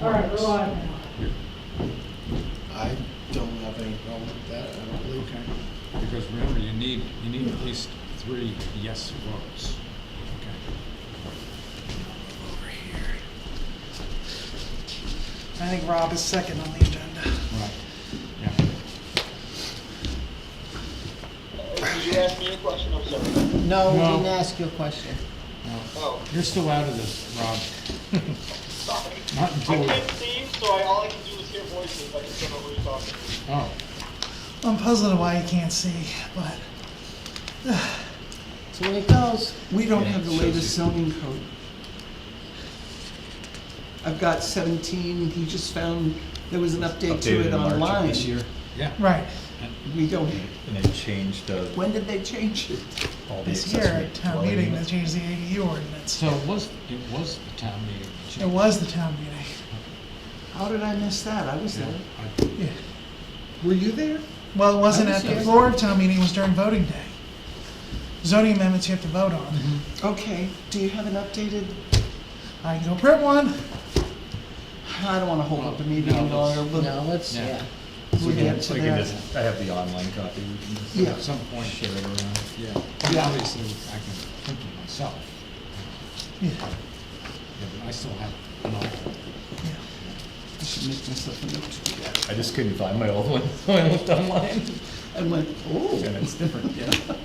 All right, we're live now. I don't have any problem with that, I don't believe. Okay, because remember, you need at least 3 yes votes. Okay. Over here. I think Rob is second on the agenda. Right, yeah. Did you ask me a question? I'm sorry. No, we No. didn't ask you a question. No, Oh, you're still out of this, Rob. sorry. Not I until, can't see, so all I can do is hear voices. I just don't know who you're talking to. oh, I'm puzzled why you can't see, but So when it goes, We don't have the latest zoning code. I've got 17, he just found there was an update to Updated it in March of online. this year, yeah. right, We don't, and they changed when did they change it? all the this year accessory at town dwelling meeting, they units. changed the ADU ordinance. So it was the town meeting. that It changed. was the town meeting. How did I miss that? I was Yeah, there. Yeah. Were you there? Well, it wasn't I was at the here. floor of town meeting, it was during voting day. Zoning amendments you have to vote on. Okay, do you have an updated? I can go print one. I don't wanna hold up the meeting No, any longer, no, but let's, Yeah. yeah. we'll get to We can that. just, I have the online copy, we can just. Yeah. At some point, Share it around. yeah. Yeah. Obviously, I can print it myself. Yeah, Yeah, but I still have an iPhone. yeah. I should make myself a note to do that. I just couldn't find my old one, so I looked online, I went, oh. and it's different, yeah.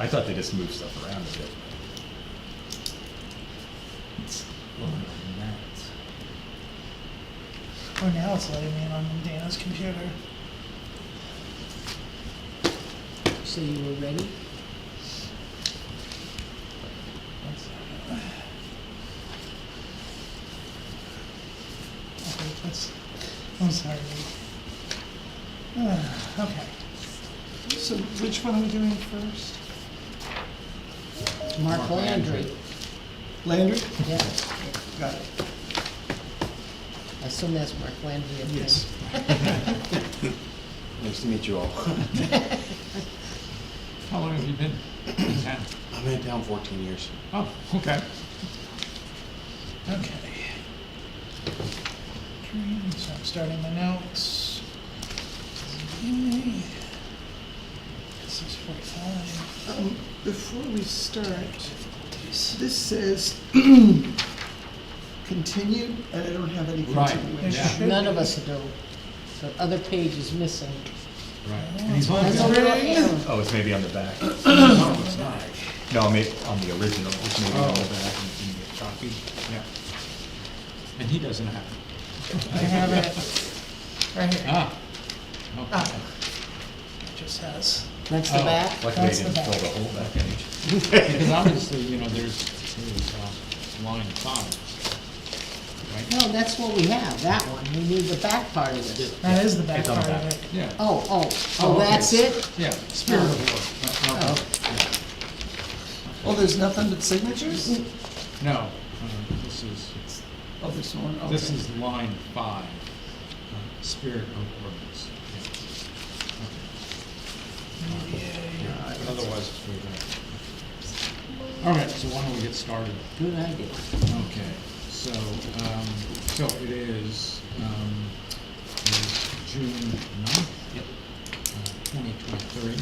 I thought they just moved stuff around a bit. It's longer than that. Oh, now it's letting me in on Dana's computer. So you were ready? Okay, I'm sorry. Okay. So which one are we doing first? Mark Mark Landry. Landry? Yeah, Got it. I assume that's Mark Landry. up there. Yes. Nice to meet you all. How long have you been in town? I've been in town 14 years. Oh, okay. Okay. So I'm starting my notes. 6:45. Before we start, Difficulties. this says continued, and I don't have any Right. continuation. Yeah. Should None of be. us do. The other page is missing. Right. And he's only There's a got, little Ring. arrow. Oh, it's maybe on the back. no, it's not. No, maybe on the original, it's maybe on the Oh. back. In the copy, yeah. And he doesn't have it. I have it right here. Ah, Ah. okay. It just has. That's the Oh. back? Luckily, they That's the didn't back. fill the whole back page. Because obviously, there's line 5, right? No, that's what we have, that one. We need the back part of this. That is the back It's on the part of back. it. Yeah. Oh, Oh, okay. that's it? Yeah, spirit of war. Oh. Oh, there's nothing but signatures? No, this is, Oh, this one, okay. this is line 5, spirit of ordinance. Yeah. Otherwise, it's way back. All right, so why don't we get started? Good idea. Okay, so, it is, June 9th. Yep. 2023.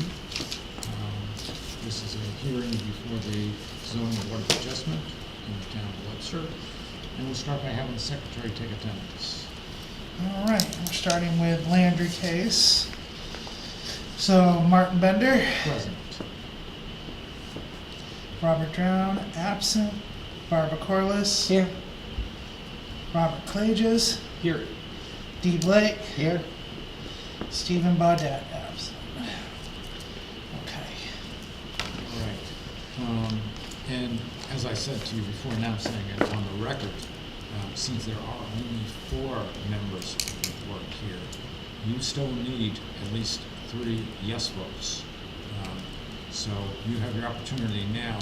This is a hearing before the zoning board of adjustment in the town of Webster. And we'll start by having the secretary take attendance. All right, we're starting with Landry case. So Martin Bender, Present. Robert Drown, absent. Barbara Corliss, Here, Robert Clages, Here. Dee Blake, here. Stephen Baudet, absent. Okay. All right. And as I said to you before announcing it on the record, since there are only 4 members of the board here, you still need at least 3 yes votes. So you have your opportunity now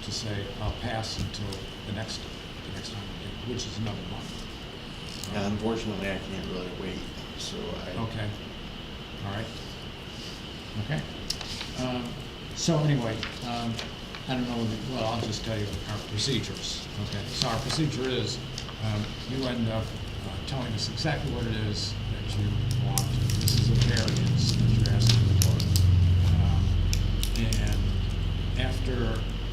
to say, I'll pass until the next time we do, which is another month. Yeah, unfortunately, I can't really wait, so Okay. All right. Okay. So anyway, I don't know, well, I'll just tell you our procedures. Okay. So our procedure is, you end up telling us exactly what it is that you want. This is a variance that you're asking for. And after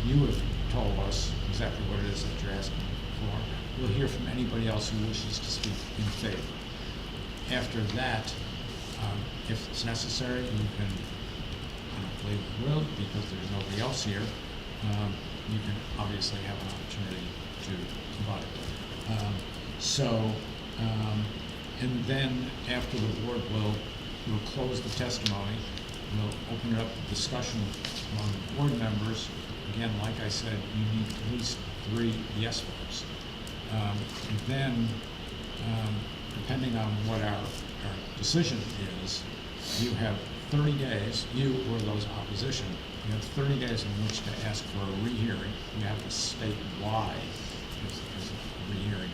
you have told us exactly what it is that you're asking for, we'll hear from anybody else who wishes to speak in favor. After that, if it's necessary, you can, I don't believe it will, because there's nobody else here, you can obviously have an opportunity to rebut. And then after the board will close the testimony, we'll open it up to discussion among the board members. Again, like I said, you need at least 3 yes votes. And then, depending on what our decision is, you have 30 days, you or those opposition, you have 30 days in which to ask for a rehearing. You have to state why is a rehearing.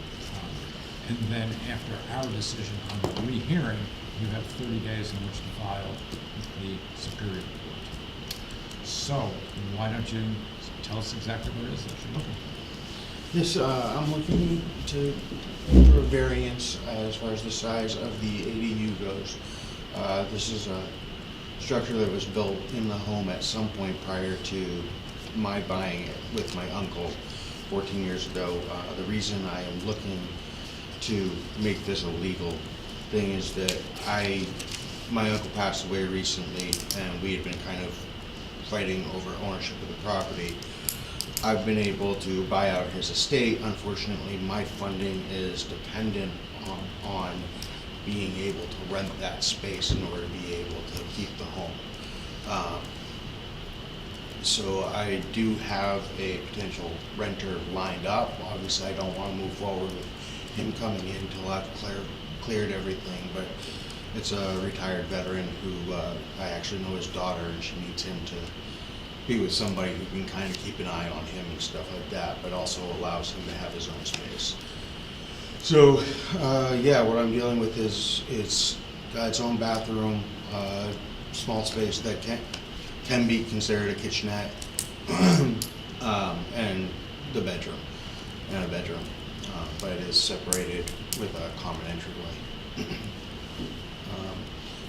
And then after our decision on the rehearing, you have 30 days in which to file with the Superior Court. So, why don't you tell us exactly what it is that you're looking for? Yes, I'm looking for a variance as far as the size of the ADU goes. This is a structure that was built in the home at some point prior to my buying it with my uncle 14 years ago. The reason I am looking to make this a legal thing is that my uncle passed away recently, and we had been kind of fighting over ownership of the property. I've been able to buy out his estate. Unfortunately, my funding is dependent on being able to rent that space in order to be able to keep the home. So I do have a potential renter lined up. Obviously, I don't want to move forward with him coming in until I've cleared everything, but it's a retired veteran who I actually know his daughter, and she needs him to be with somebody who can kind of keep an eye on him and stuff like that, but also allows him to have his own space. So, yeah, what I'm dealing with is it's got its own bathroom, small space that can be considered a kitchenette, and the bedroom, and a bedroom, but it is separated with a common entryway.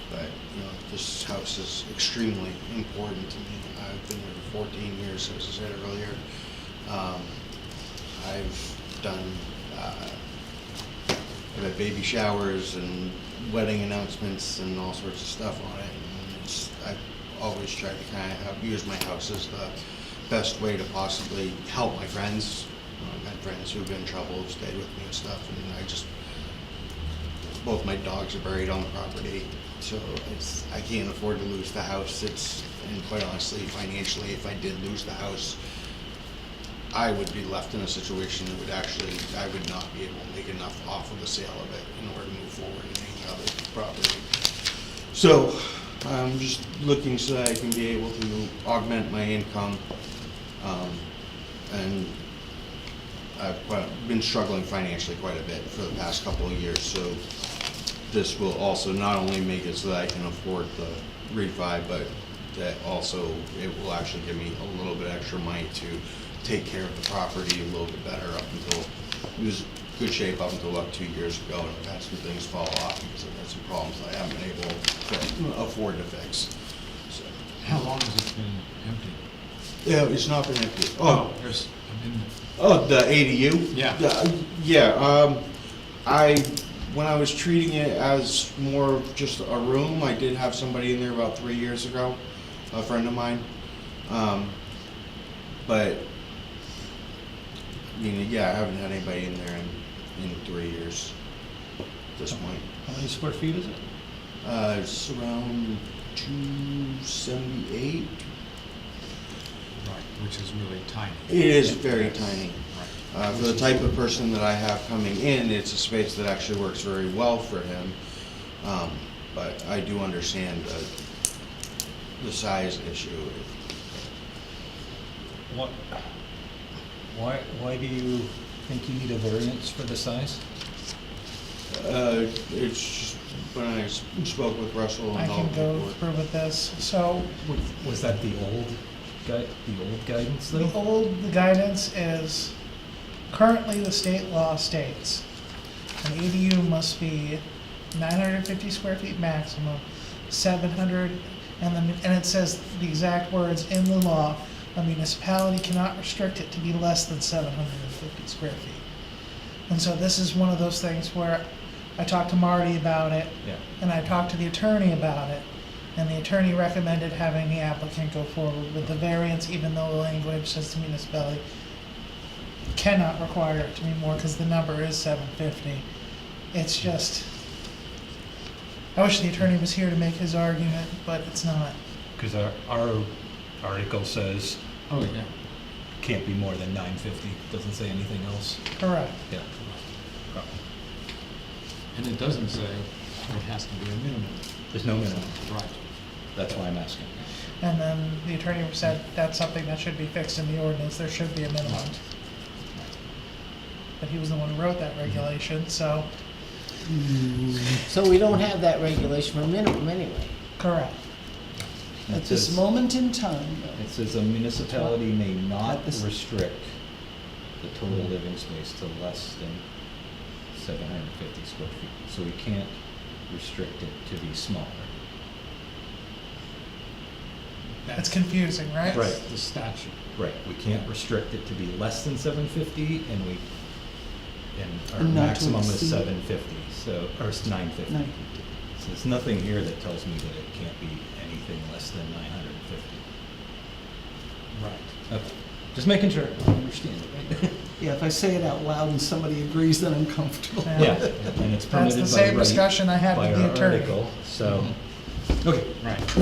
But you know, this house is extremely important to me. I've been here for 14 years, as I said earlier. I've done I've had baby showers and wedding announcements and all sorts of stuff on it. And I've always tried to kind of use my house as the best way to possibly help my friends. I've had friends who've been in trouble, who've stayed with me and stuff, and both my dogs are buried on the property, so I can't afford to lose the house. And quite honestly, financially, if I did lose the house, I would be left in a situation that I would not be able to make enough off of the sale of it in order to move forward in any other property. So I'm just looking so that I can be able to augment my income, and I've been struggling financially quite a bit for the past couple of years, so this will also not only make it so that I can afford the refi, but that also it will actually give me a little bit extra money to take care of the property a little bit better. It was good shape up until about 2 years ago, and I've had some things fall off because I've had some problems that I haven't been able to afford to fix. So. How long has it been empty? Yeah, it's not been empty. There's, The ADU? Yeah. When I was treating it as more of just a room, I did have somebody in there about 3 years ago, a friend of mine. But, I mean, yeah, I haven't had anybody in there in 3 years at this point. How many square feet is it? It's around 278. Right, which is really tiny. It is very tiny. Right. For the type of person that I have coming in, it's a space that actually works very well for him. But I do understand the size issue. Why do you think you need a variance for the size? It's just when I spoke with Russell I and all can go before. through with this. So Was that the old guidance though? the guidance is, currently the state law states An ADU must be 950 square feet maximum, 700, and it says the exact words in the law, a municipality cannot restrict it to be less than 750 square feet. And so this is one of those things where I talked to Marty about it, Yeah. and I talked to the attorney about it, and the attorney recommended having the applicant go forward with the variance, even though the language says the municipality cannot require it to be more, because the number is 750. It's just, I wish the attorney was here to make his argument, but it's not. Because our article says Oh, yeah. can't be more than 950, doesn't say anything else. Correct. Yeah. And it doesn't say it has to be a minimum. There's no minimum. Right. That's why I'm asking. And then the attorney said that's something that should be fixed in the ordinance, there should be a minimum. But he was the one who wrote that regulation, so, So we don't have that regulation for minimum anyway. correct. At this moment in time, It says a municipality may not At this- restrict the total living space to less than 750 square feet. So we can't restrict it to be smaller. It's confusing, right? Right. That's the statute. Right, we can't restrict it to be less than 750, and our And not to maximum is exceed. 750, so, or it's 950. 950. So there's nothing here that tells me that it can't be anything less than 950. Right. Okay, just making sure I understand it, right? yeah, if I say it out loud and somebody agrees, then I'm comfortable. Yeah, and it's That's permitted the by same right discussion I had by with the our attorney. article, so, okay. Right.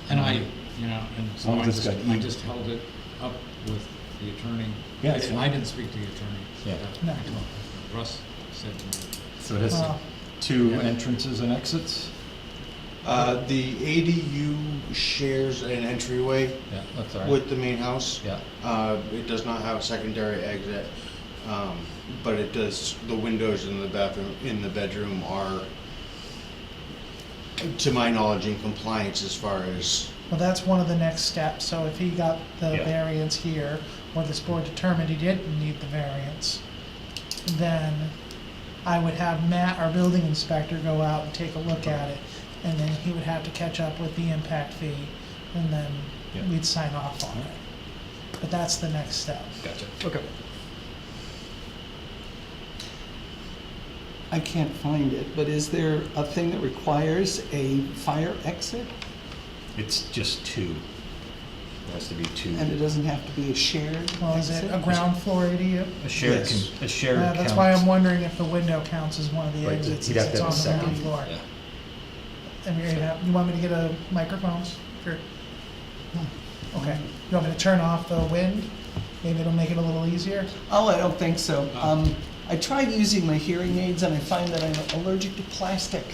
And I, you know, and so long I as it's just, got I E. just held it up with the attorney. Yeah, I it's didn't- fine. I didn't speak to the attorney. Yeah. No. I talked to Russ said to me. So it has Wow. two Yeah. entrances and exits? The ADU shares an entryway Yeah, that's all right. with the main house. Yeah, It does not have a secondary exit, but it does, the windows in the bathroom, in the bedroom are, to my knowledge, in compliance as far as, Well, that's one of the next steps, so if he got the Yeah. variance here, or this board determined he didn't need the variance, then I would have Matt, our building inspector, go out and take a look at it, and then he would have to catch up with the impact fee, and then Yeah. we'd sign off on it. But that's the next step. gotcha, okay. I can't find it, but is there a thing that requires a fire exit? It's just two. It has to be two. And it doesn't have to be a shared Well, is it exit? a ground floor ADU? A shared, Yes. a shared count. That's why I'm wondering if the window counts as one of the Right, exits, he'd since have it's to on have a the ground second. floor. Yeah. And you want me to get a microphone? Sure. Okay. You want me to turn off the wind? Maybe it'll make it a little easier? Oh, I don't think so. I tried using my hearing aids and I find that I'm allergic to plastic.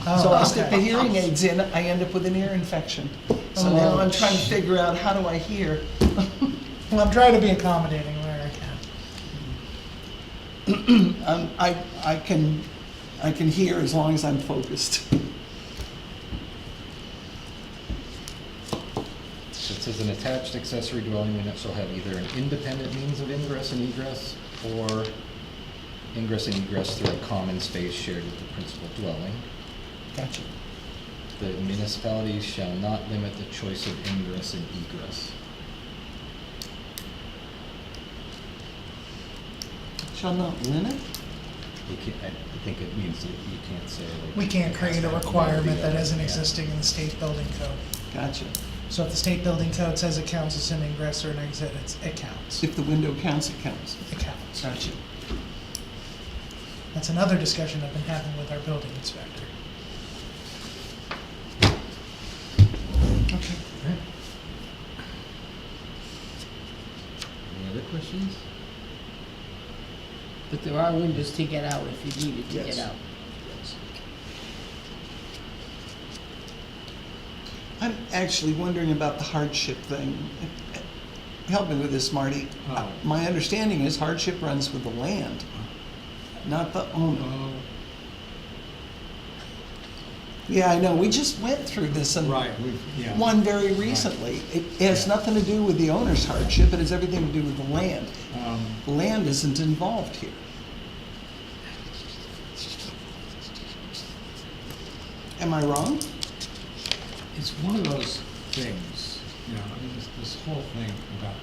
Oh, So I stick okay. the hearing aids in, I end up with an ear infection. So now I'm trying to figure out, how do I hear? Well, I'm trying to be accommodating where I can. I can hear as long as I'm focused. So it says an attached accessory dwelling unit shall have either an independent means of ingress and egress, or ingress and egress through a common space shared with the principal dwelling. Gotcha. The municipality shall not limit the choice of ingress and egress. Shall not limit? You can't, I think it means that you can't say like. We can't it has create to a have one or requirement the that other, isn't yeah. existing in the state building code. Gotcha. So if the state building code says it counts as an ingress or an exit, it counts. If the window counts, it counts. It counts. Gotcha. That's another discussion I've been having with our building inspector. Okay. Any other questions? But there are windows to get out if you needed to Yes. get out. I'm actually wondering about the hardship thing. Help me with this, Marty. Oh. My understanding is hardship runs with the land, not the owner. Oh, Yeah, I know, we just went through this and right, yeah. one very recently. It has Yeah. nothing to do with the owner's hardship, it has everything to do with the land. Um, The land isn't involved here. Am I wrong? It's one of those things, you know, I mean, this whole thing about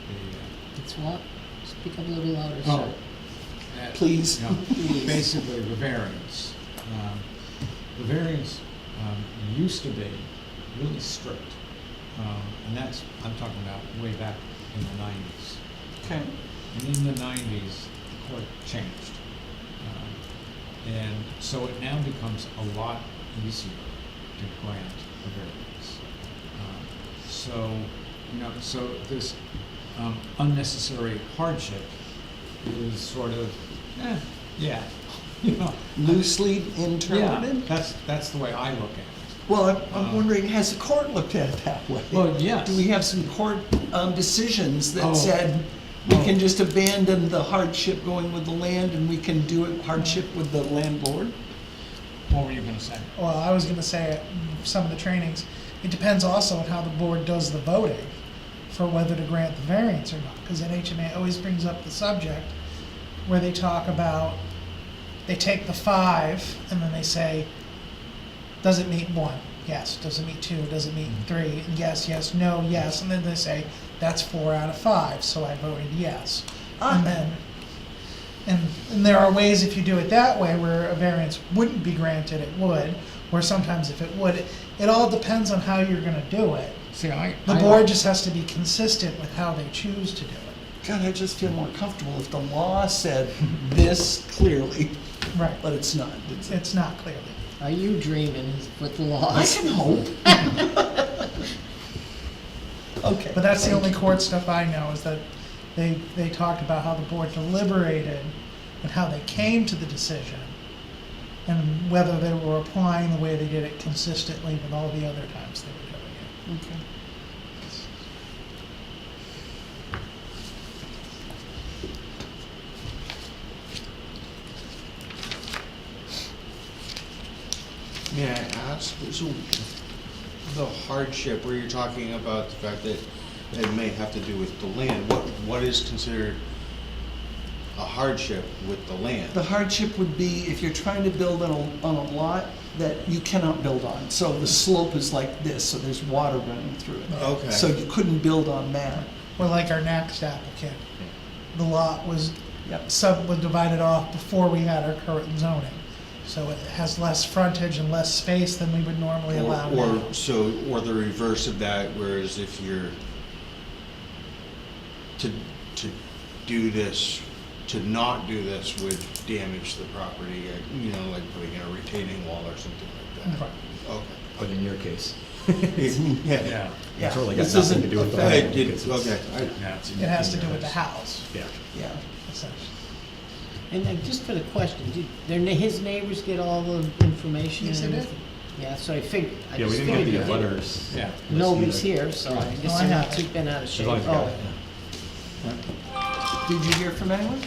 the It's what? Speak up a little louder, Oh. sir. Please. You know, basically, the variance. The variance used to be really strict, and that's, I'm talking about way back in the 90s. Okay. And in the 90s, the court changed. And so it now becomes a lot easier to grant a variance. So, you know, so this unnecessary hardship is sort of, yeah, you know. Loosely Yeah, interpreted? that's the way I look at it. Well, I'm wondering, has the court looked at it that way? Well, yes. Do we have some court decisions that Oh. said we can just abandon the hardship going with the land and we can do it hardship with the landlord? What were you gonna say? Well, I was gonna say, some of the trainings, it depends also on how the board does the voting for whether to grant the variance or not, because NHMA always brings up the subject where they talk about, they take the 5, and then they say, does it meet 1? Yes. Does it meet 2? Does it meet 3? Yes, yes, no, yes, and then they say, that's 4 out of 5, so I voted yes. And then, and there are ways, if you do it that way, where a variance wouldn't be granted, it would, or sometimes if it would. It all depends on how you're gonna do it. See, The board just has to be consistent with how they choose to do it. God, I just feel more comfortable if the law said this clearly, Right. but it's not. It's not clearly. Are you dreaming with the laws? I can hope. Okay. But that's the only court stuff I know, is that they talked about how the board deliberated and how they came to the decision, and whether they were applying the way they did it consistently with all the other times they were doing it. Okay. May I ask, so the hardship where you're talking about the fact that it may have to do with the land, what is considered a hardship with the land? The hardship would be if you're trying to build on a lot that you cannot build on. So the slope is like this, so there's water running through it. Okay. So you couldn't build on that. Or like our next applicant, the lot was Yep. subdivided off before we had our current zoning. So it has less frontage and less space than we would normally allow now. Or the reverse of that, whereas if you're to do this, to not do this would damage the property, you know, like putting in a retaining wall or something like that. Right. Okay. But in your case, Yeah, it's really got This nothing isn't to do with the affect- land. because it's- Okay. yeah, it's It has to in do your with the house. house, Yeah. Yeah. essentially. And then just for the question, his neighbors get all the information Yes, and they did. everything? Yeah, so I figured, I Yeah, we just didn't get figured the you did. butters. Yeah. Nobody's here, so I No, guess I they're not haven't. too been out of shape. As long as you got it, Oh, Did you hear from anyone?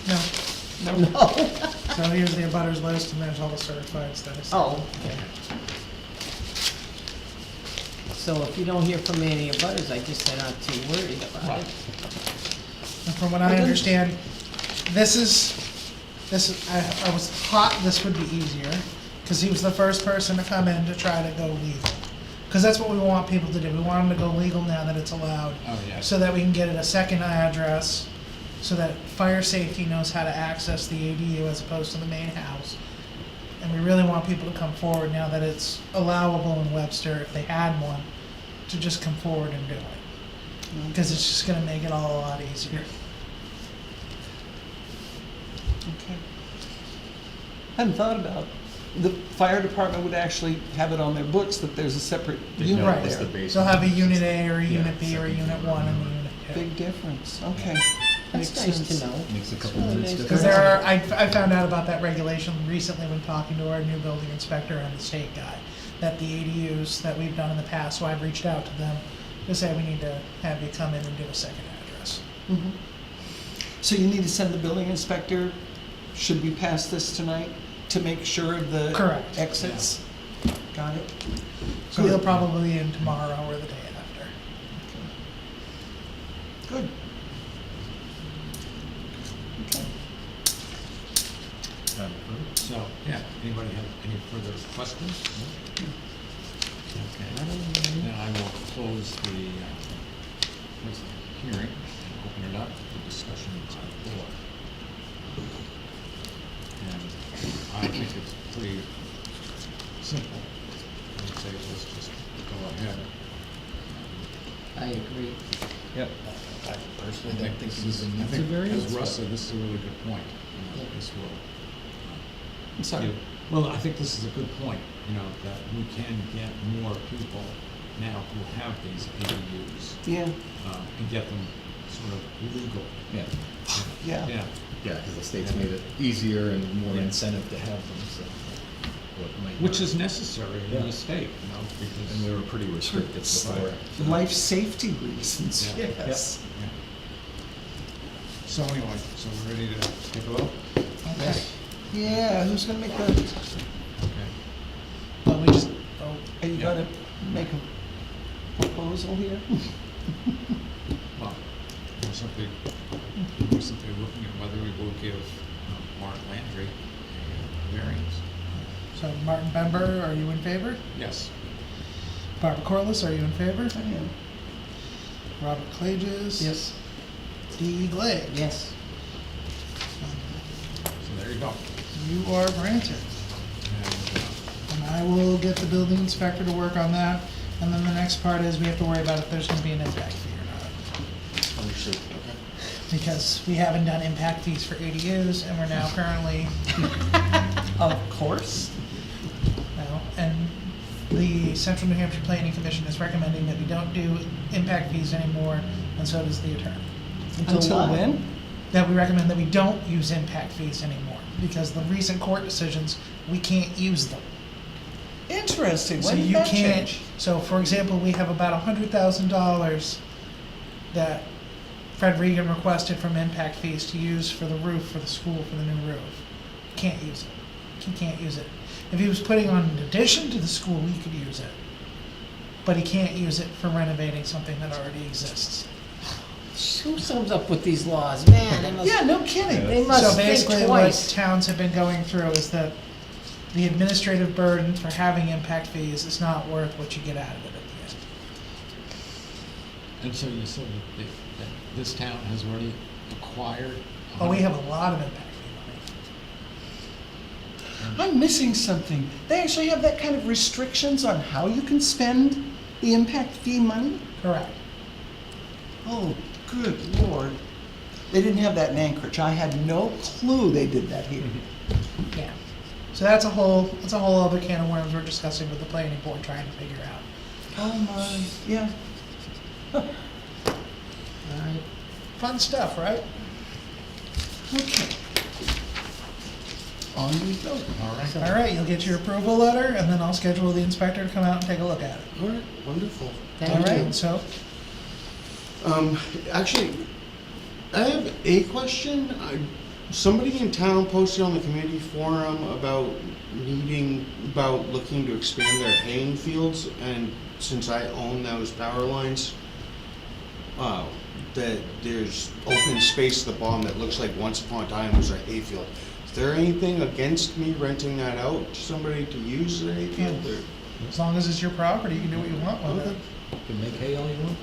No, no. so here's the abutters list, and there's all the certified status. Oh, okay. So if you don't hear from any abutters, I guess they're not too worried about it. And from what I understand, this is, I was hot, this would be easier, because he was the first person to come in to try to go legal. Because that's what we want people to do, we want them to go legal now that it's allowed. Oh, yeah. So that we can get it a second address, so that fire safety knows how to access the ADU as opposed to the main house. And we really want people to come forward now that it's allowable in Webster, if they had one, to just come forward and do it. Because it's just gonna make it all a lot easier. Okay. Hadn't thought about, the fire department would actually have it on their books that there's a separate They unit know Right. it's the there. basement. They'll have a unit A or a Yeah, unit B or a second unit floor. 1 and a unit 2. Big difference, okay. That's Makes nice sense. to know. Makes a couple Really minutes nice to Because know. there are, I found out about that regulation recently when talking to our new building inspector and the state guy, that the ADUs that we've done in the past, so I've reached out to them to say we need to have you come in and do a second address. Mhm. So you need to send the building inspector, should we pass this tonight, to make sure of the Correct. exits? Got it? So he'll probably be in tomorrow or the day after. Good. Okay. So, yeah, anybody have any further questions? No? Okay, then I will close the hearing and open it up for discussion by the board. And I think it's pretty simple. I would say let's just go ahead. I agree. Yep. I personally don't think it even I needs a think, variance. as Russ said, this is a really good point. Yeah. This will. I'm sorry. Well, I think this is a good point, that we can get more people now who have these ADUs, Yeah, and get them sort of legal. Yeah, yeah. Yeah, yeah, because the state's made it easier and more Yeah. incentive to have them, so. what might which not- is necessary in Yeah. the state, And because. we were pretty restricted before. Life safety reasons, Yeah. yes. Yeah. So anyway, so we're ready to take a vote? Okay. Yeah, who's gonna make the, Okay. Well, we just, are you Yeah. gonna make a proposal here? Well, we're simply looking at whether we will give Mark Landry a variance. so Martin Bember, are you in favor? Yes. Barbara Corliss, are you in favor? I am. Robert Clages? Yes. Dee Glade? Yes. So there you go. You are granted. And, And I will get the building inspector to work on that. And then the next part is we have to worry about if there's gonna be an impact fee or not. Understood, okay. Because we haven't done impact fees for ADUs and we're now currently, Of course. and the Central New Hampshire Planning Commission is recommending that we don't do impact fees anymore, and so does the attorney. Until what? when? That we recommend that we don't use impact fees anymore, because the recent court decisions, we can't use them. Interesting, So when did you that can't, change? so for example, we have about $100,000 that Fred Regan requested from impact fees to use for the roof for the school, for the new roof. Can't use it. He can't use it. If he was putting on an addition to the school, he could use it. But he can't use it for renovating something that already exists. Who sums up with these laws? Man, they must, Yeah, no kidding. they must So think basically what twice. towns have been going through is that the administrative burden for having impact fees is not worth what you get out of it at the end. and so you said that this town has already acquired. Oh, we have a lot of impact fee money. I'm missing something. They actually have that kind of restrictions on how you can spend the impact fee money? Correct. Oh, good lord. They didn't have that in Anchorage. I had no clue they did that here. Yeah. So that's a whole other can of worms we're discussing with the planning board, trying to figure out. Oh my, yeah. Alright. Fun stuff, right? Okay. On we go. All right. All right, you'll get your approval letter, and then I'll schedule the inspector to come out and take a look at it. All right, wonderful. All Thank you. right, so, Actually, I have a question. Somebody in town posted on the community forum about looking to expand their haying fields, and since I own those power lines, that there's open space at the bottom that looks like once upon a time was a hayfield. Is there anything against me renting that out to somebody to use the hayfield? Or? as long as it's your property, you can do what you want with it. You can make hay all you want.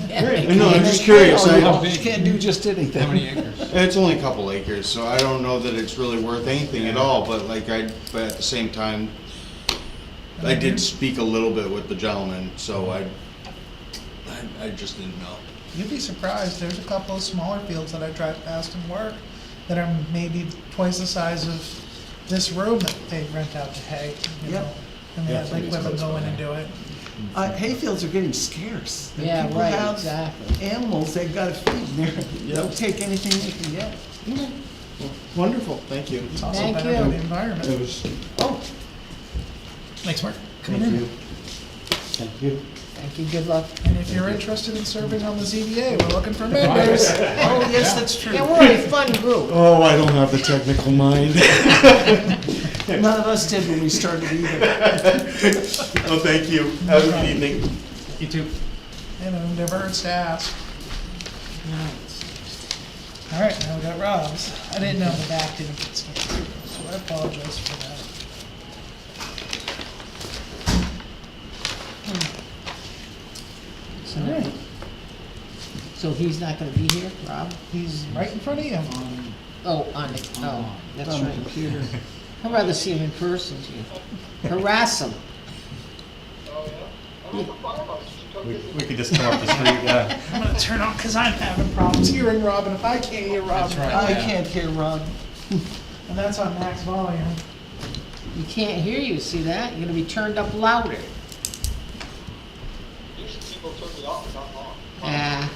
Great. No, I'm just curious. How You big? can't do just anything. How many acres? It's only a couple acres, so I don't know that it's really worth anything at all, but but at the same time, I did speak a little bit with the gentleman, so I just didn't know. You'd be surprised, there's a couple of smaller fields that I drive past in work that are maybe twice the size of this room that they rent out to hay, you Yep. know? And they Yeah, have like somebody's women close go in by. and do it. Hayfields are getting scarce. The Yeah, people right, have exactly. animals they've got to feed, and they'll take anything they can get. Okay. Well, wonderful, thank you. It's also Thank better you. for the environment. It was, Oh, Thanks, Mark. Coming in. thank you. Thank you, good luck. And if you're interested in serving on the ZBA, we're looking for members. Oh, yes, that's true. Yeah, we're a fun group. oh, I don't have the technical mind. None of us did when we started either. Oh, thank you. Have a good evening. You too. You know, never hurts to ask. All right, now we got Rob's. I didn't know the back didn't get scanned. I apologize for that. So, Alright, so he's not gonna be here, Rob? he's right in front of you. Oh, on the, oh, that's On the right. computer. I'd rather see him in person, too. Harass him. Oh, yeah? I'm at the firehouse. You should come visit. We could just come up the street, yeah. I'm gonna turn on, cause I'm having problems hearing Rob, and if I can't hear Rob, That's right. I Yeah. can't hear Rob. and that's on max volume. You can't hear you, see that? You're gonna be turned up louder. Usually people turn me off for not long. Ah,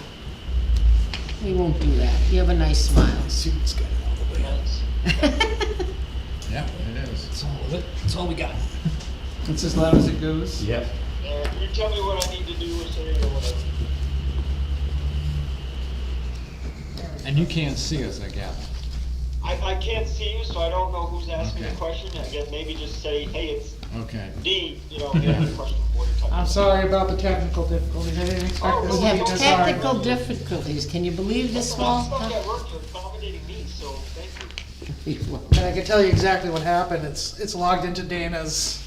we won't do that. You have a nice smile. Suit's got it all the way up. Thanks. Yeah, it is. That's all of it. That's all we got. It's as loud as it goes. Yep. You tell me what I need to do or say or whatever. And you can't see us, I gather. I can't see you, so I don't know who's asking the Okay. question. I guess maybe just say, hey, it's Okay. D, you know, yeah. A question for you. type I'm of- sorry about the technical difficulties. I didn't expect Oh, this We to be have this hard. technical difficulties. Can you believe this Well, small? I'm stuck at work. You're accommodating me, so thank you. And I can tell you exactly what happened. It's logged into Dana's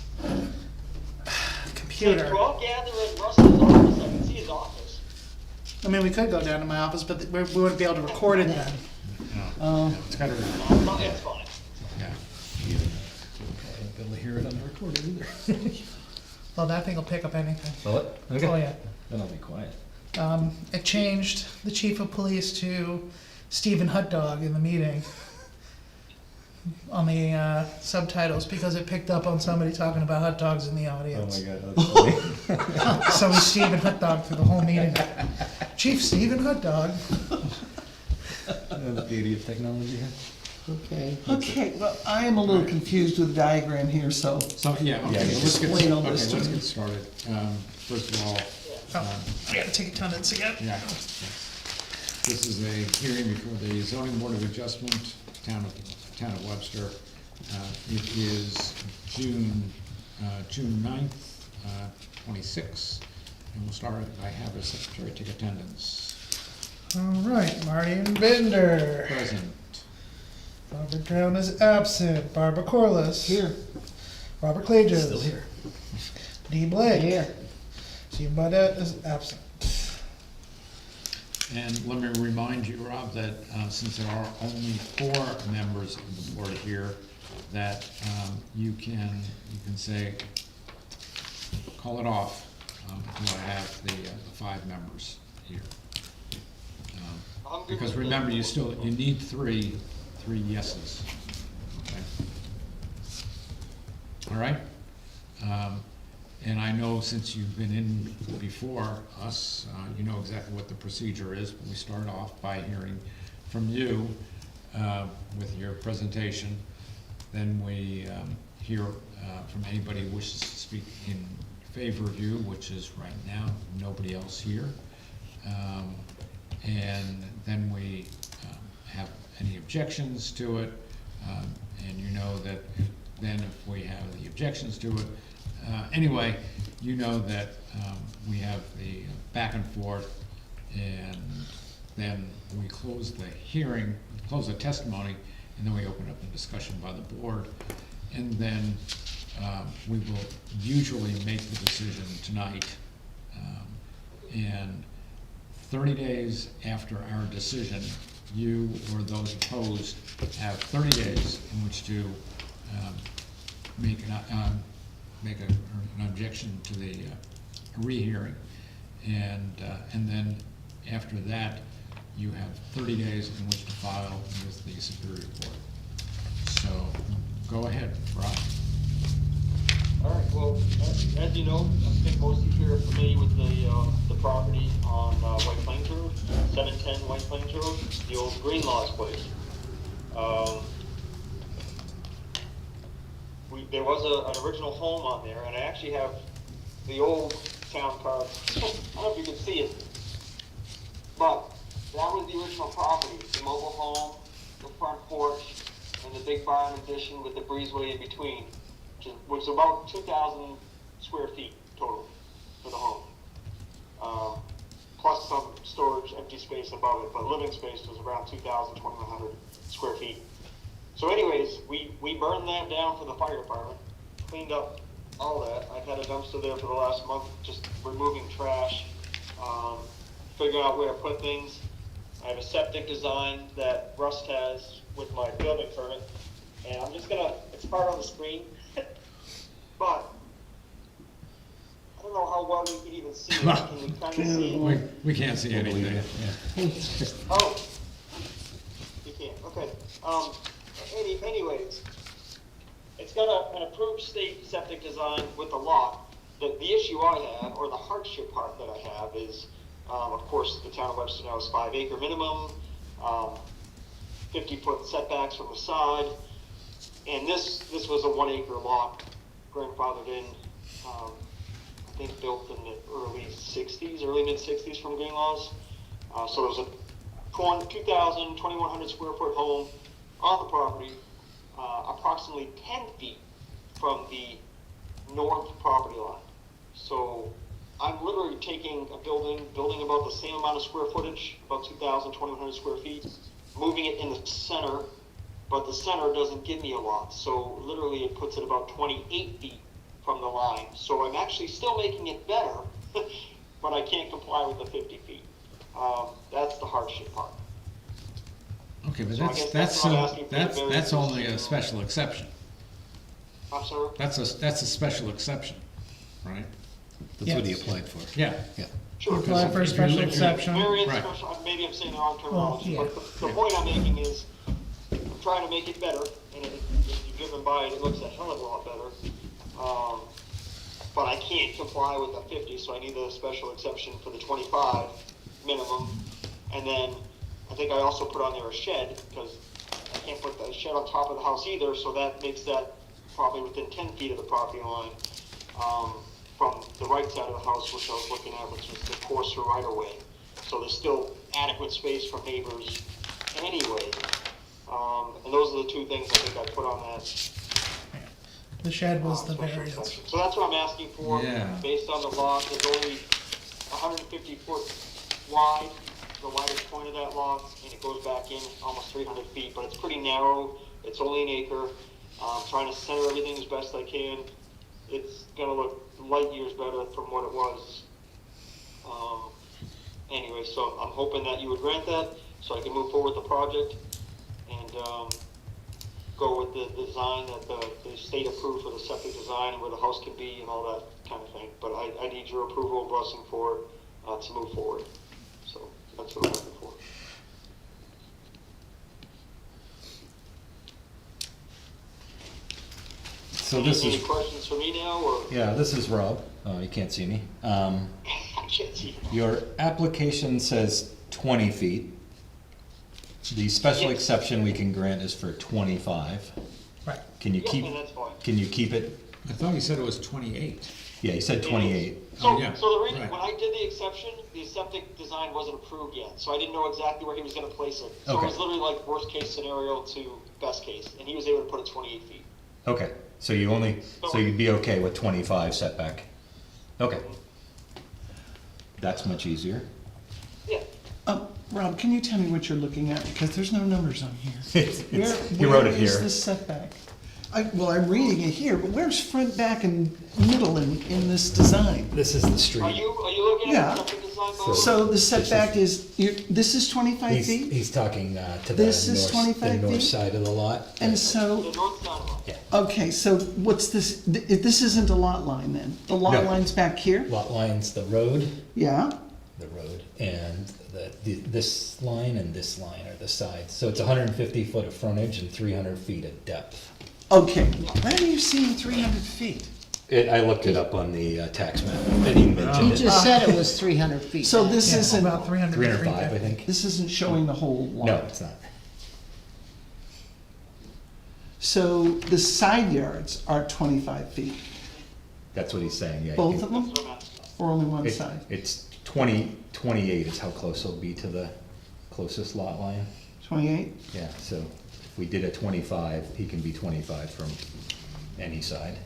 computer. We're all gathered in Russell's office. I can see his office. I mean, we could go down to my office, but we wouldn't be able to record it then. No. It's gotta, No, it's fine. yeah. Won't be able to hear it on the recording either. Well, that thing will pick up anything. Will it? Okay. Oh, yeah. Then I'll be quiet. It changed the chief of police to Stephen Hot Dog in the meeting on the subtitles because it picked up on somebody talking about hot dogs in the Oh audience. my god, that's funny. So we Stephen Hot Dog through the whole meeting. Chief Stephen Hot Dog. The beauty of technology. Okay. Okay, well, I am a little confused with the diagram here, so. So, yeah, okay, Yeah, let's get, explain all okay, this to let's me. get started. First of all, Oh, I gotta take attendance again. yeah. This is a hearing before the zoning board of adjustment, town of Webster. It is June 9th, 26, and we'll start, I have a secretary take attendance. All right, Marty and Bender. Present. Robert Brown is absent. Barbara Corliss. Here. Robert Clages. Still here. Dee Blake. Here. Steve Baudet is absent. And let me remind you, Rob, that since there are only 4 members of the board here, that you can say, call it off, until I have the 5 members here. I'm good Because with remember, this. you need 3 yeses, okay? All right? And I know since you've been in before us, you know exactly what the procedure is, but we start off by hearing from you with your presentation. Then we hear from anybody who wishes to speak in favor of you, which is right now, nobody else here. And then we have any objections to it, and you know that then if we have the objections to it, anyway, you know that we have the back and forth, and then we close the hearing, close the testimony, and then we open up the discussion by the board. And then we will usually make the decision tonight. And 30 days after our decision, you or those opposed have 30 days in which to make an objection to the rehearing. And then after that, you have 30 days in which to file with the Superior Court. So, go ahead, Rob. All right, well, as you know, I think most of you here are familiar with the property on White Plains Road, 710 White Plains Road, the old Greenlaws place. There was an original home on there, and I actually have the old town card. I don't know if you can see it, but that was the original property, the mobile home, the front porch, and the big barn addition with the breezeway in between, which is about 2,000 square feet total for the home. Plus some storage, empty space above it, but living space was around 2,000, 2,100 square feet. So anyways, we burned that down for the fire department, cleaned up all that. I've had a dumpster there for the last month, just removing trash, figuring out where to put things. I have a septic design that Rust has with my building permit, and I'm just gonna, it's hard on the screen, but I don't know how well you can even see it. Can you kind of see it? We can't see anything. Oh, you can't, okay. Anyways, it's got an approved state septic design with the lot. The issue I have, or the hardship part that I have is, of course, the town of Webster now is 5 acre minimum, 50-foot setbacks from the side. And this was a 1 acre lot, grandfathered in, I think built in the early mid 60s from Green Laws. So it was a 2,000, 2,100 square foot home on the property, approximately 10 feet from the north property line. So I'm literally taking a building about the same amount of square footage, about 2,000, 2,100 square feet, moving it in the center, but the center doesn't give me a lot. So literally it puts it about 28 feet from the line. So I'm actually still making it better, but I can't comply with the 50 feet. That's the hardship part. Okay, but So I guess that's what I'm asking for the that's variance. only a special exception. I'm sorry? That's a special exception, right? That's what he Yes. applied for. Yeah. Yeah. Sure. Apply for a If you special look at- exception. Variance, Right. special, maybe I'm saying the wrong terminology, Well, but the point I'm making is, I'm trying to make it better, and if you've driven by it, it looks a hell of a lot better. But I can't comply with the 50, so I need a special exception for the 25 minimum. And then, I think I also put on there a shed, because I can't put the shed on top of the house either, so that makes that probably within 10 feet of the property line, from the right side of the house, which I was looking at, which is the coarser right of way. So there's still adequate space for neighbors anyway. And those are the two things I think I put on that. The shed was the special variance. exception. So that's what I'm asking for, Yeah. based on the lot. It's only 150 foot wide, the widest point of that lot, and it goes back in almost 300 feet, but it's pretty narrow. It's only an acre. Trying to center everything as best I can. It's gonna look light years better from what it was. Anyway, so I'm hoping that you would grant that, so I can move forward with the project and go with the design that the state approved for the septic design and where the house can be and all that kind of thing. But I need your approval and blessing for to move forward. So that's what I'm looking for. So this Any is, questions for me now, or? yeah, this is Rob. You can't see me. I can't see. Your application says 20 feet. The special Yes. exception we can grant is for 25. Right. Can you Yeah, keep, and that's fine. can you keep it? I thought you said it was 28. Yeah, you said 28. So, Oh, yeah, so the reason, right. when I did the exception, the septic design wasn't approved yet, so I didn't know exactly where he was gonna place it. So Okay. it was literally like worst case scenario to best case, and he was able to put it 28 feet. Okay, so so you'd be okay with 25 setback? Okay. That's much easier. Yeah, Rob, can you tell me what you're looking at? Because there's no numbers on here. He wrote it Where is here. the setback? Well, I'm reading it here, but where's front, back, and middle in this design? This is the are street. you looking Yeah. at the septic design, Bo? So the setback is, this is 25 feet? He's talking to the This is 25 north feet? side of the lot. And The so, north side of it. okay, so what's this, this isn't a lot line then? The lot No. line's back here? Lot line's the road, Yeah? and this line and this line are the sides. So it's 150 foot of frontage and 300 feet of depth. Okay, where are you seeing 300 feet? I looked it up on the tax map, and he He mentioned it. just said it was 300 feet. So this Yeah, isn't, about 300 to 305, I 350. think. this isn't showing the whole lot? No, it's not. So the side yards are 25 feet, That's what he's saying, yeah. both of them, That's what I'm asking. or only one It's- side? It's 28 is how close it'll be to the closest lot line. 28? Yeah, so if we did a 25, he can be 25 from any side.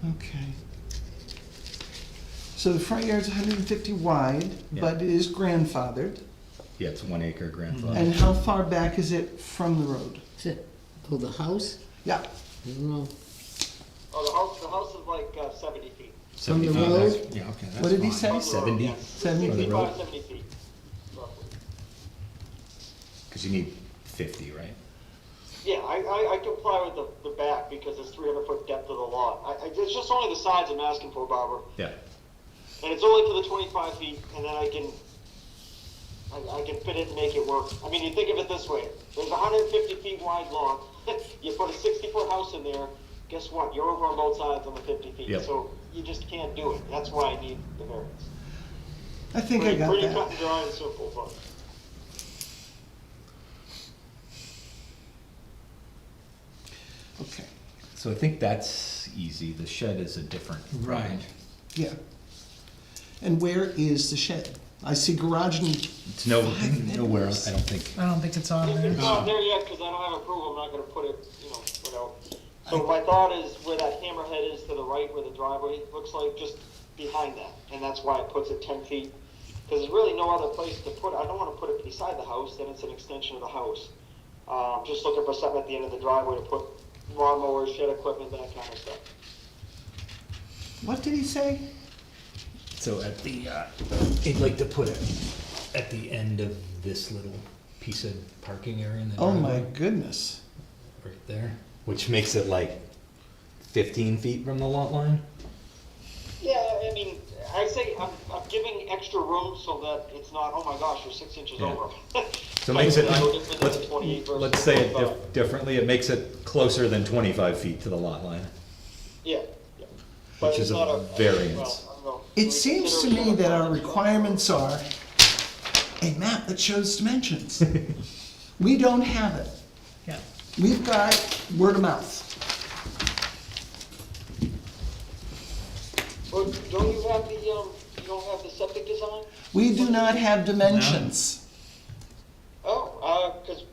Okay. So the front yard's 150 wide, Yeah. but it is grandfathered. Yeah, it's 1 acre grandfather. And how far back is it from the road? Is it, oh, the house? Yeah, I don't know. Oh, the house is like 70 feet. From the 70 feet road? back. Yeah, okay, that's What did he fine. say? From the road, 70? yeah. 70 For the 65, road? 70 feet, roughly. Because you need 50, right? Yeah, I comply with the back because it's 300-foot depth of the lot. It's just only the sides I'm asking for, Barbara. Yeah. And it's only for the 25 feet, and then I can fit it and make it work. I mean, you think of it this way. There's a 150 feet wide lot. You put a 60-foot house in there, guess what? You're over on both sides on the 50 feet. Yep. So you just can't do it. That's why I need the variance. I think I got Pretty that. cut and dry and simple, but. Okay, So I think that's easy. The shed is a different. Right. problem. yeah. And where is the shed? I see garage and, It's nowhere else, I don't think. I don't think it's on there. It's not there yet, because I don't have approval, I'm not gonna put it, without. So my thought is where that hammerhead is to the right, where the driveway looks like, just behind that, and that's why it puts it 10 feet. Because there's really no other place to put it, I don't wanna put it beside the house, then it's an extension of the house. Just looking for something at the end of the driveway to put lawnmowers, shed equipment, that kind of stuff. what did he say? So at the, I'd like to put it at the end of this little piece of parking area in the Oh my driveway, goodness. right there, which makes it like 15 feet from the lot line. Yeah, I mean, I say I'm giving extra room so that it's not, oh my gosh, you're 6 inches Yeah. over. So it makes it, No different than 28 versus let's say it 25. differently, it makes it closer than 25 feet to the lot line. Yeah, yeah. But Which it's is a not variance. well, I don't know. It seems to me that our requirements are a map that shows dimensions. We don't have it. Yeah. We've got word of mouth. Well, don't you have you don't have the septic design? We do not have dimensions. Oh, because.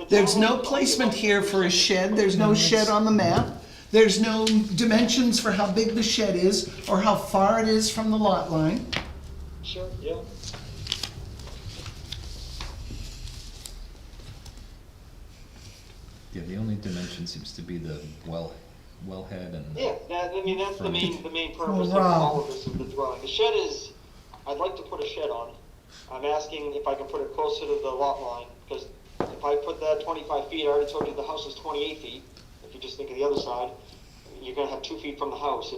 There's no placement here for a shed, there's no shed on the map. There's no dimensions for how big the shed is or how far it is from the lot line. Sure, yeah. Yeah, the only dimension seems to be the wellhead and. Yeah, I mean, that's the main purpose of Well, Rob. all of this, of the drawing. The shed is, I'd like to put a shed on. I'm asking if I can put it closer to the lot line, because if I put that 25 feet, I already told you the house is 28 feet. If you just think of the other side, you're gonna have 2 feet from the house.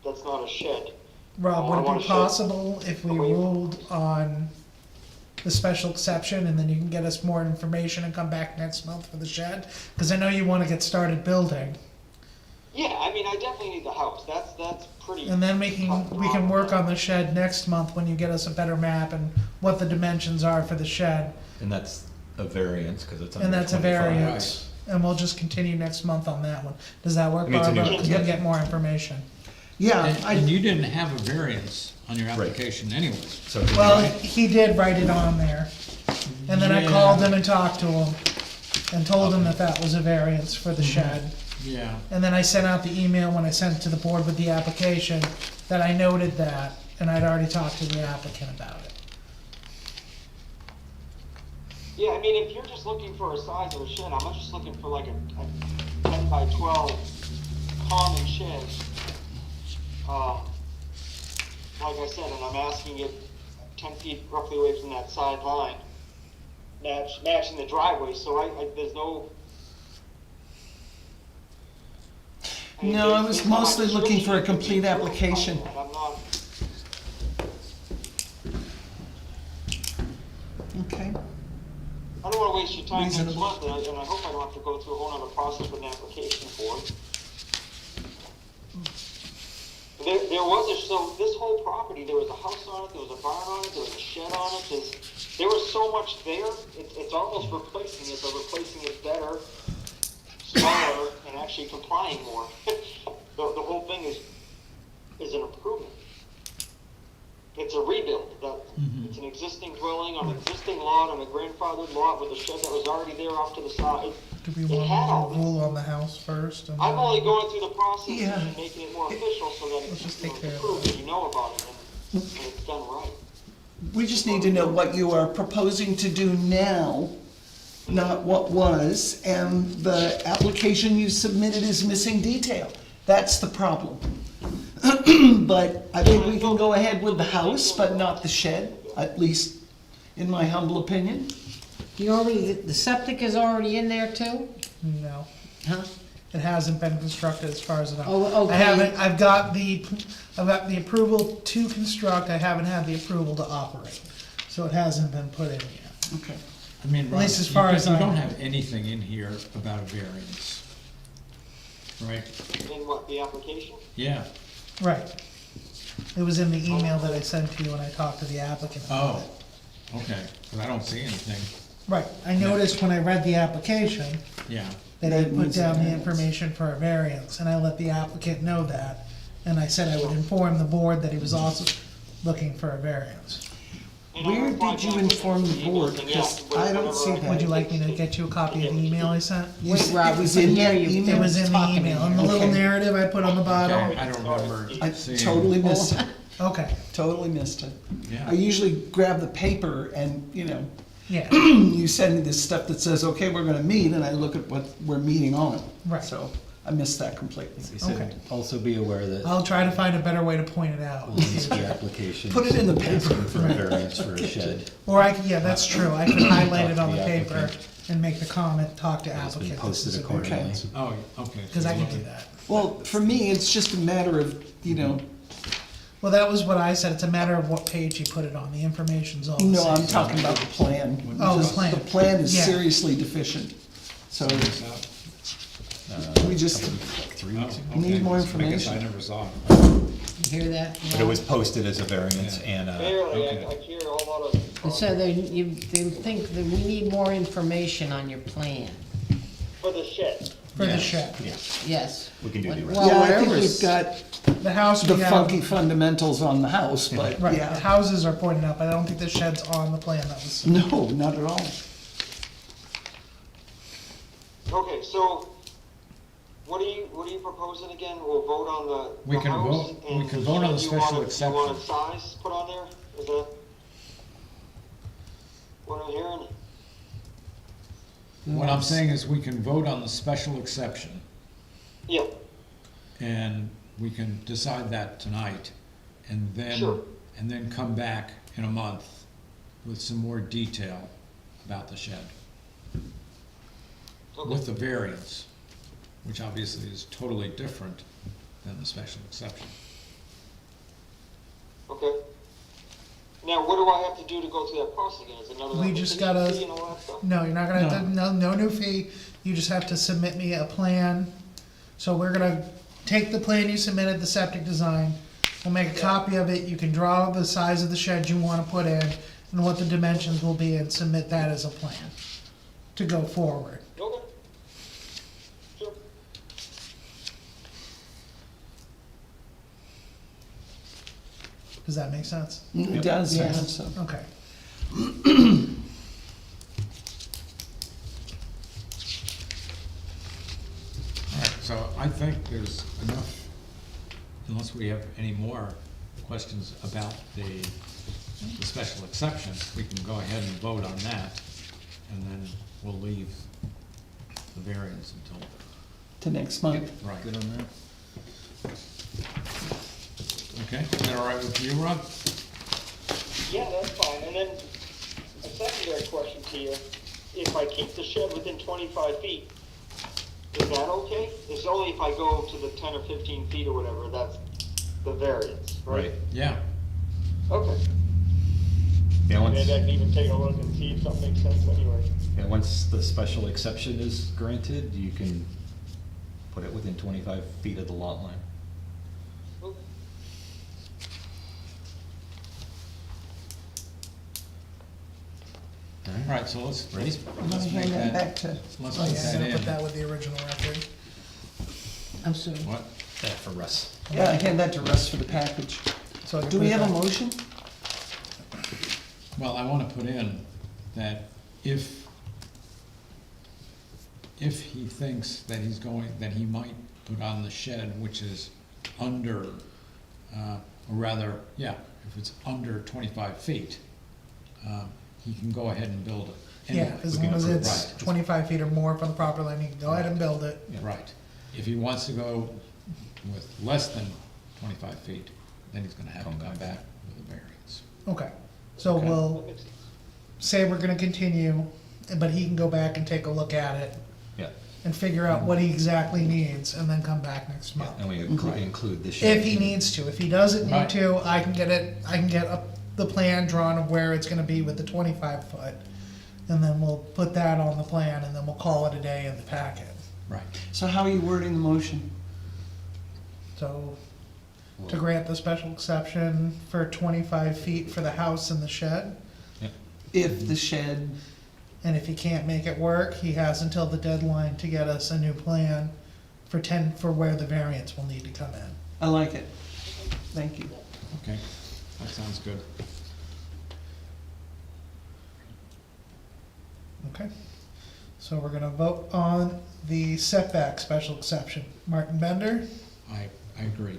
That's not a shed. Rob, I would want it a be shed possible if we away from- ruled on the special exception and then you can get us more information and come back next month for the shed? Because I know you want to get started building. Yeah, I mean, I definitely need the house. That's pretty. And then we can work on the shed next month when you get us a better map and what the dimensions are for the shed. And that's a variance, because it's under And that's a 25. variance. And we'll just continue next month on that one. Does that work, I mean, it's a new- Barbara? We can get more information. Yeah, And you didn't have a variance on your application anyways. So. Well, he did write it on there. And then I Yeah. called him and talked to him and told him that that was a variance for the shed. Yeah. And then I sent out the email when I sent it to the board with the application that I noted that, and I'd already talked to the applicant about it. Yeah, I mean, if you're just looking for a size of a shed, I'm just looking for like a 10 by 12 common shed. Like I said, and I'm asking it 10 feet roughly away from that side line, matching the driveway, so there's no. mean, no, I there's was not mostly looking for a restriction. complete application. I'm not. Okay. I don't wanna waste your time next Reasonable. month, and I hope I don't have to go through a whole other process with an application for it. There was so this whole property, there was a house on it, there was a barn on it, there was a shed on it, there was so much there, it's almost replacing it, but replacing it better, smaller, and actually complying more. The whole thing is an improvement. It's a rebuild. It's an existing dwelling on an existing lot, on a grandfathered lot with a shed that was already there off to the side. Do we It had all want to this. rule on the house first? And I'm then- only going through the process Yeah. and making it more official so that Let's just it's take care of approved and you know about it and it's done right. We just need to know what you are proposing to do now, not what was, and the application you submitted is missing detail. That's the problem. But I think we can go ahead with the house, but not the shed, at least in my humble opinion. The septic is already in there too? No, Huh? it hasn't been constructed as far as I know. Oh, okay. I haven't, I've got the approval to construct, I haven't had the approval to operate. So it hasn't been put in yet. Okay. I mean, At Rob, least as far as you I don't know. have anything in here about a variance, right? In what, the application? Yeah. Right. It was in the email that I sent to you when I talked to the applicant about Oh, it. okay, because I don't see anything. Right, I noticed when I read the application, Yeah, that I That put needs a down the variance. information for a variance, and I let the applicant know that. And I said I would inform the board that he was also looking for a variance. And I Where replied did you back with inform the email board? saying, Because yeah, I don't whatever see I that. Would you like me to get you a copy of the email I sent? You Wait, said Rob, it was we in can hear that you. email? It was in the Talking email, in in the there. little Okay. narrative I put on the okay, bottom. I don't remember I seeing. totally missed it, Okay, totally missed it. Yeah. I usually grab the paper and, yeah, you send me this stuff that says, okay, we're gonna meet, and I look at what we're meeting on. Right. So I missed that completely. He said, Okay. also be aware that I'll try to find a better way to point it out. on these two applications. Put it in the paper. asking for a variance for a shed. Or I could, yeah, that's true, I could highlight it on the Talk to the paper applicant. and make the comment, talk to It's been applicant. posted This is a accordingly. variance. Oh, okay. Cause I can do that. Well, for me, it's just a matter of, Well, that was what I said, it's a matter of what page you put it on, the information's all the no, same. I'm talking about the plan. Oh, the Because plan. The plan is Yeah. seriously deficient. So we just, Like 3 weeks ago. Need more I guess I information. never saw it. You hear that? But it was posted as a variance and, Barely, Okay. I hear a lot of. So they think that we need more information on your plan, For the shed. For the Yes. shed. yeah, yes. we can do the rest. Well, yeah, I think whatever's- we've got The house the we have, funky fundamentals on the house, but right, the yeah. houses are pointed out, but I don't think the shed's on the plan, that was. No, not at all. Okay, so what are you proposing again? We'll vote on We the can house vote- we and can the vote on shed the you special want exception. You want a size put on there? Is that what I'm hearing? What I'm saying is we can vote on the special exception, Yeah, and we can decide that tonight, and Sure. then come back in a month with some more detail about the shed, okay. with the variance, which obviously is totally different than the special exception. Okay. Now, what do I have to do to go through that process again? Is it another We just application gotta- fee and all that stuff? No, you're not gonna have to, no new fee, you just have to submit me a plan. So we're gonna take the plan you submitted, the septic design, we'll make a copy of it, you can draw the size of the shed you wanna put in, and what the dimensions will be, and submit that as a plan to go forward. Okay. Sure. Does that make sense? It does, Yeah. yeah, so. Okay. All right, so I think there's enough, unless we have any more questions about the special exception, we can go ahead and vote on that, and then we'll leave the variance until, To next month. right. Good on that? Okay, is that all right with you, Rob? Yeah, that's fine. And then a secondary question to you, if I keep the shed within 25 feet, is that okay? It's only if I go to the 10 or 15 feet or whatever, that's the variance, right? Yeah, Okay. Yeah, once, Maybe I can even take a look and see if something makes sense anyway. Yeah, once the special exception is granted, you can put it within 25 feet of the lot line. Okay. all right, so let's I'm gonna let's make hand that that, back to, let's Oh, put yeah, I'm that gonna put in. that with the original record. I'm sorry. What? That for Russ. yeah, I hand that to Russ for the package. So I can Do put we it have a back. motion? Well, I wanna put in that if he thinks that he's going, that he might put on the shed, which is under, or rather, yeah, if it's under 25 feet, he can go ahead and build it. Yeah, anyway. as we can long as approve, it's right. 25 feet or more from the property line, you can go ahead and build it. Right. If he wants to go with less than 25 feet, then he's gonna have to Come come back. back with a variance. Okay, so Okay. we'll That makes sense. say we're gonna continue, but he can go back and take a look at it Yeah, and figure out what he exactly needs, and then come back next month. and we include the shed. If he needs to. If he doesn't need Right. to, I can get the plan drawn of where it's gonna be with the 25 foot. And then we'll put that on the plan, and then we'll call it a day in the packet. Right. So how are you wording the motion? So, to grant the special exception for 25 feet for the house and the shed, If the shed, and if he can't make it work, he has until the deadline to get us a new plan for where the variance will need to come in. I like it. Thank you. Okay, that sounds good. Okay, so we're gonna vote on the setback special exception. Martin Bender, I agree.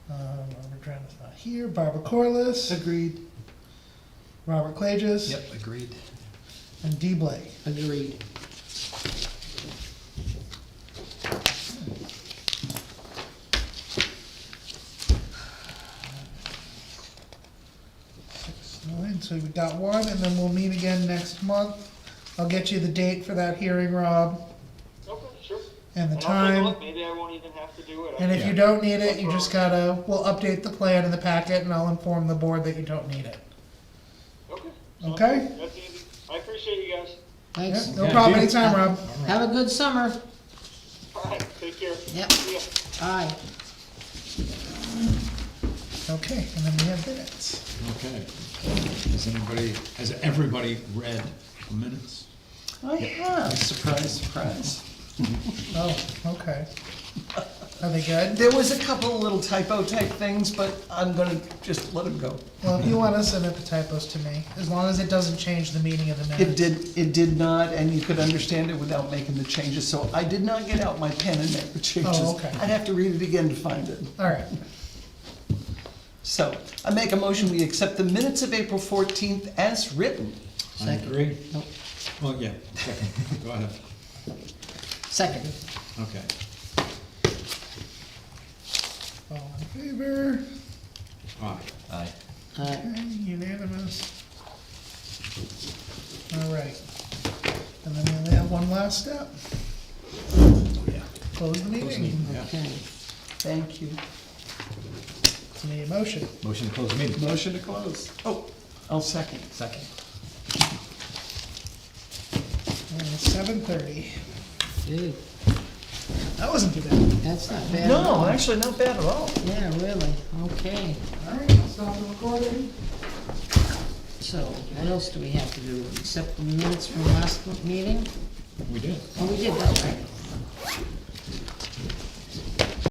Robert Dren's not here, Barbara Corliss, Agreed. Robert Klages. Yep, agreed. And Dee Blake. Agreed. So we got one, and then we'll meet again next month. I'll get you the date for that hearing, Rob, Okay, sure. and the And I'll take a time. look. Maybe I won't even have to do it. And if you don't need it, you just gotta, we'll update the plan in the packet, and I'll inform the board that you don't need it. Okay. Sounds Okay? good. That's easy. I appreciate you guys. Thanks. Yeah, no problem, anytime, Rob. Have a good summer. All right, take care. Yep. See ya. Bye. Okay, and then we have minutes. Okay. Has everybody read the minutes? I have, surprise, surprise. Oh, okay. Are they good? There was a couple of little typo type things, but I'm gonna just let them go. Well, if you wanna send it the typos to me, as long as it doesn't change the meaning of the minutes. It did not, and you could understand it without making the changes, so I did not get out my pen and make the changes. Oh, okay. I'd have to read it again to find it. All right, So, I make a motion, we accept the minutes of April 14th as written. I agree. Well, yeah, second, go ahead. Second. Okay. all in favor? Aye. Aye. Okay, unanimous. All right. And then we only have one last step. Close the meeting. Yeah. Okay. Thank you. So need a motion. Motion to close the meeting. Motion to close. Oh, I'll second. Second. And it's 7:30. Good. That wasn't too bad. That's not bad at all. No, actually, not bad at all. Yeah, really. Okay. All right, I'll stop the recording. So, what else do we have to do? Accept the minutes from last meeting? We did. Oh, we did that, right.